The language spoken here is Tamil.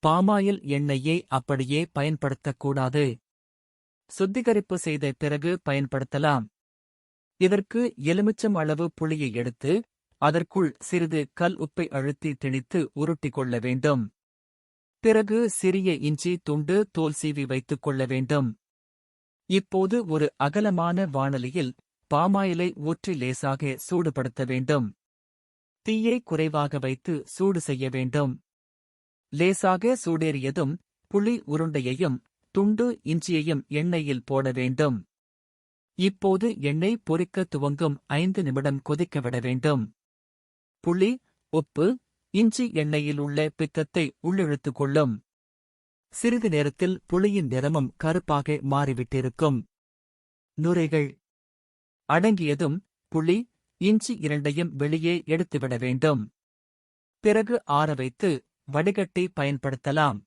பாமாயில் எண்ணெயை அப்படியே பயன்படுத்தக்கூடாது. சுத்திகரிப்பு செய்த பிறகு பயன்படுத்தலாம். இதற்கு எலுமிச்சம் அளவு புளியை எடுத்து, அதற்குள் சிறிது கல் உப்பை அழுத்தி திணித்து உருட்டிக் கொள்ள வேண்டும். பிறகு சிறிய இஞ்சி துண்டு தோல் சீவி வைத்துக் கொள்ள வேண்டும். இப்போது ஒரு அகலமான வாணலியில் பாமாயிலை ஊற்றி லேசாக சூடுபடுத்த வேண்டும். தீயை குறைவாக வைத்து சூடு செய்ய வேண்டும். லேசாக சூடேறியதும் புளி உருண்டையையும் துண்டு இஞ்சியையும் எண்ணெயில் போட வேண்டும். இப்போது எண்ணெய் பொரிக்க துவங்கும் 5 நிமிடம் கொதிக்கவிட வேண்டும். புளி, உப்பு, இஞ்சி எண்ணெயில் உள்ள பித்தத்தை உள்ளிழுத்துக் கொள்ளும். சிறிது நேரத்தில் புளியின் நிறமும் கருப்பாக மாறிவிட்டிருக்கும். நுரைகள் அடங்கியதும் புளி, இஞ்சி இரண்டையும் வெளியே எடுத்துவிட வேண்டும். பிறகு ஆற வைத்து வடிகட்டி பயன்படுத்தலாம்.